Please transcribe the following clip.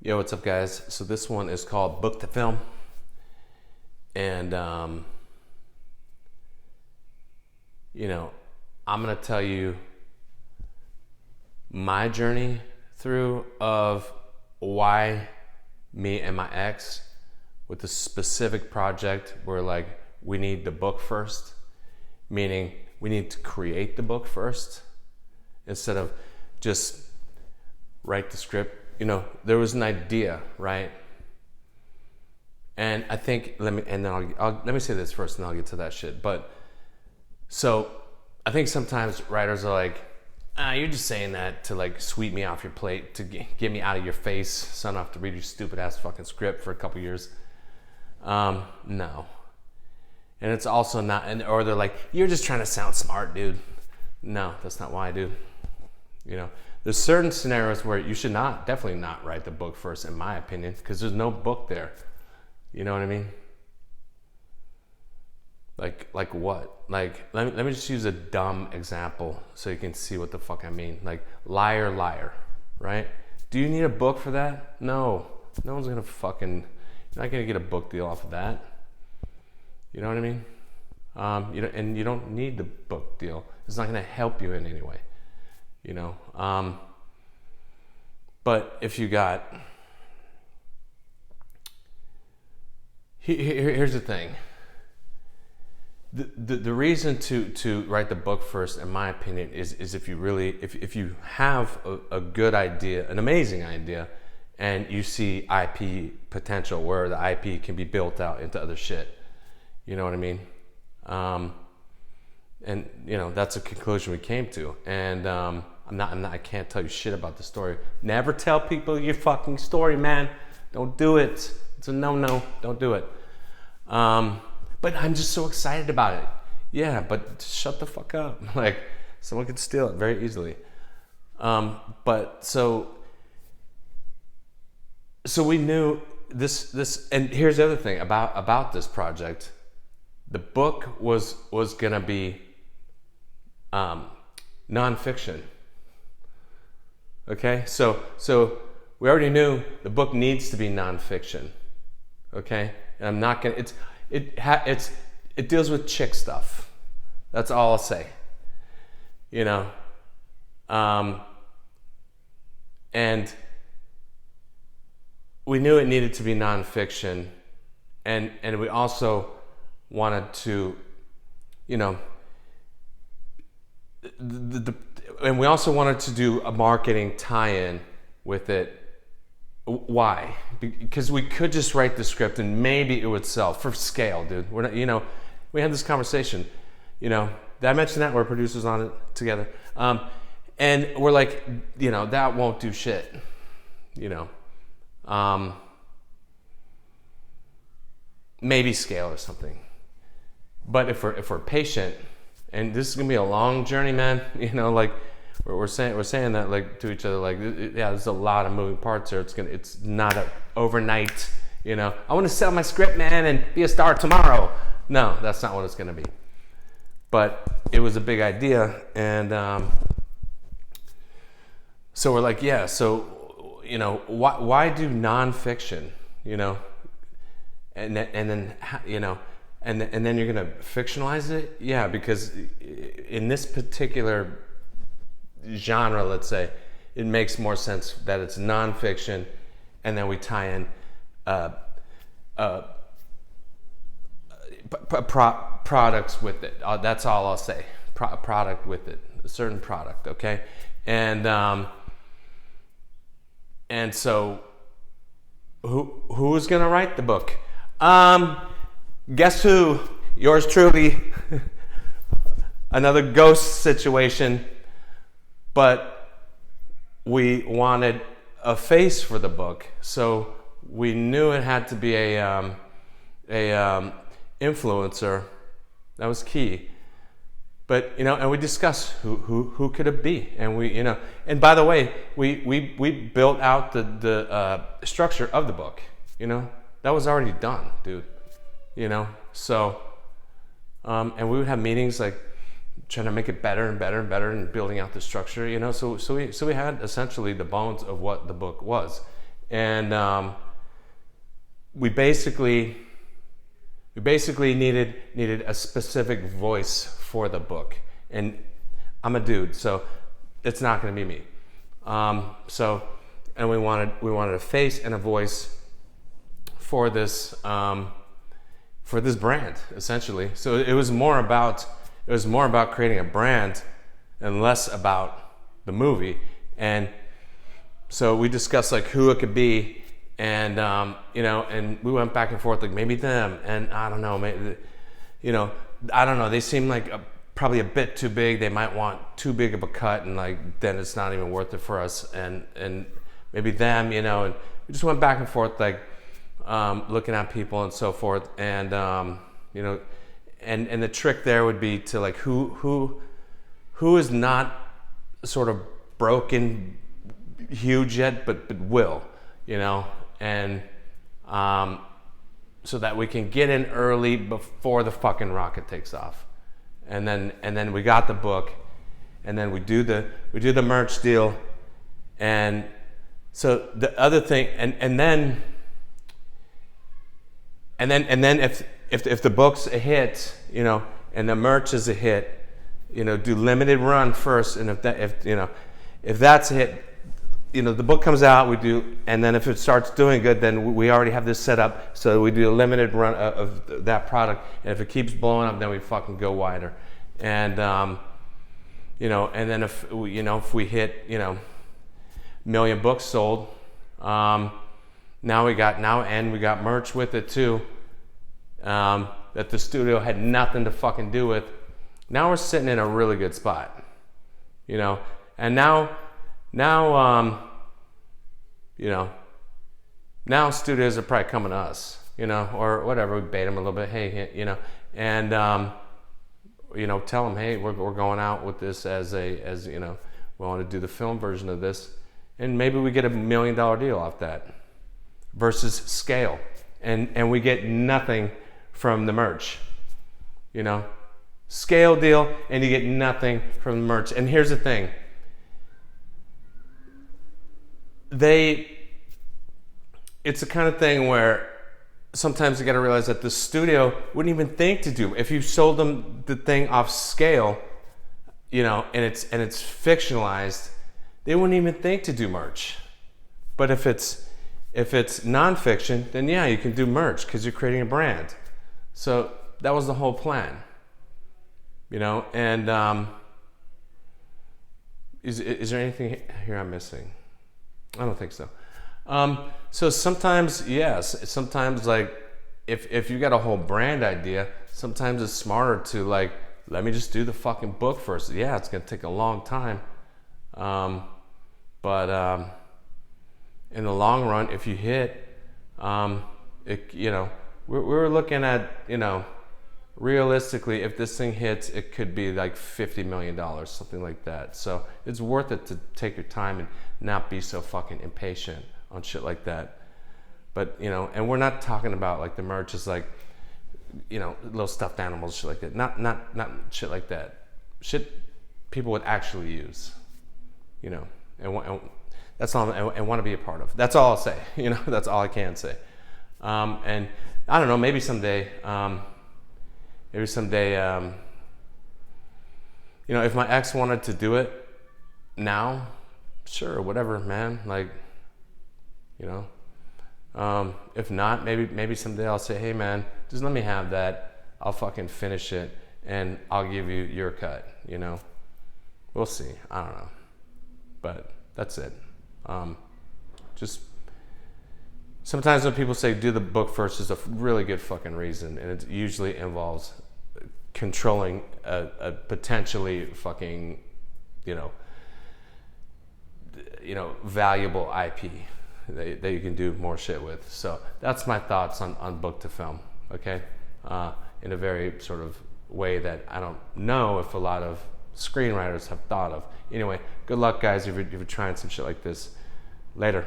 Yo, what's up, guys? So this one is called Book to Film, and you know, I'm gonna tell you my journey through of why me and my ex with the specific project where like we need the book first, meaning we need to create the book first instead of just write the script. There was an idea, right? And I think let me say this first, and I'll get to that shit. But so I think sometimes writers are like, you're just saying that to like sweep me off your plate, to get me out of your face, so I don't have to read your stupid ass fucking script for a couple years. No, and it's also not, or they're like, you're just trying to sound smart, dude. No, that's not why I do. There's certain scenarios where you should definitely not write the book first, in my opinion, because there's no book there. You know what I mean? Like what? Like, let me just use a dumb example so you can see what the fuck I mean. Like, Liar, Liar, right? Do you need a book for that? No. No one's gonna you're not gonna get a book deal off of that. You know what I mean? And you don't need the book deal. It's not gonna help you in any way. But if you got, here's the thing. The reason to write the book first, in my opinion, is if you have a good idea, an amazing idea, and you see IP potential where the IP can be built out into other shit. You know what I mean? And that's a conclusion we came to. And I can't tell you shit about the story. Never tell people your fucking story, man. Don't do it. It's a no. Don't do it. But I'm just so excited about it. Yeah, but shut the fuck up. Like, someone could steal it very easily. But so we knew this, and here's the other thing about this project. The book was gonna be nonfiction. Okay, so we already knew the book needs to be nonfiction. Okay, and I'm not gonna. It deals with chick stuff. That's all I'll say. And we knew it needed to be nonfiction, and we also wanted to, and we also wanted to do a marketing tie-in with it. Why? Because we could just write the script and maybe it would sell for scale, dude. We're not, we had this conversation. Did I mention that we're producers on it together? And we're like, that won't do shit. Maybe scale or something. But if we're patient, and this is gonna be a long journey, man. Like we're saying that like to each other, like, yeah, there's a lot of moving parts here. It's not a overnight. I want to sell my script, man, and be a star tomorrow. No, that's not what it's gonna be. But it was a big idea, and so we're like, yeah. So why do nonfiction? And then and then you're gonna fictionalize it? Yeah, because in this particular genre, let's say, it makes more sense that it's nonfiction, and then we tie in products with it. That's all I'll say. Product with it, a certain product, okay? And so who's gonna write the book? Guess who? Yours truly. Another ghost situation. But we wanted a face for the book, so we knew it had to be a influencer. That was key. But and we discussed who could it be, and we and by the way, we built out the structure of the book. That was already done, dude. So and we would have meetings like trying to make it better and better and better and building out the structure, so we had essentially the bones of what the book was. and we basically needed a specific voice for the book, and I'm a dude, so it's not going to be me. And we wanted a face and a voice for this brand, essentially. So it was more about creating a brand and less about the movie. And so we discussed like who it could be, and and we went back and forth, like maybe them, and I don't know, maybe, I don't know. They seem like probably a bit too big. They might want too big of a cut, and like then it's not even worth it for us. And maybe them, and we just went back and forth, like looking at people and so forth. And and the trick there would be to like who is not sort of broken huge yet, but will, and so that we can get in early before the fucking rocket takes off. And then we got the book, and then we do the merch deal. And so the other thing, and then if the book's a hit, and the merch is a hit, do limited run first, and if that's a hit, the book comes out, we do, and then if it starts doing good, then we already have this set up, so we do a limited run of that product, and if it keeps blowing up, then we fucking go wider. And and then if we hit million books sold, now we got merch with it too, that the studio had nothing to fucking do with. Now we're sitting in a really good spot, and now studios are probably coming to us, or whatever. We bait them a little bit, hey, and tell them, hey, we're going out with this as we want to do the film version of this, and maybe we get $1 million deal off that, versus scale, and we get nothing from the merch, scale deal, and you get nothing from the merch. And here's the thing. It's the kind of thing where sometimes you got to realize that the studio wouldn't even think to do, if you sold them the thing off scale, and it's fictionalized, they wouldn't even think to do merch. But if it's nonfiction, then yeah, you can do merch because you're creating a brand. So that was the whole plan, and is there anything here I'm missing? I don't think so. So sometimes, yes, sometimes like if you got a whole brand idea, sometimes it's smarter to like, let me just do the fucking book first. Yeah, it's gonna take a long time, but in the long run, if you hit, we're looking at, realistically, if this thing hits, it could be like $50 million, something like that. So it's worth it to take your time and not be so fucking impatient on shit like that. But, and we're not talking about like the merch is like, little stuffed animals, shit like that. Not shit like that. Shit people would actually use, and that's all, and want to be a part of. That's all I'll say, that's all I can say. And I don't know, maybe someday, if my ex wanted to do it now, sure, whatever, man. Like, if not, maybe someday I'll say, hey, man, just let me have that. I'll fucking finish it, and I'll give you your cut. We'll see. I don't know, but that's it. Just sometimes when people say do the book first, is a really good fucking reason, and it usually involves controlling a potentially fucking, valuable IP that you can do more shit with. So that's my thoughts on book to film. Okay, in a very sort of way that I don't know if a lot of screenwriters have thought of. Anyway, good luck, guys, if you're trying some shit like this. Later.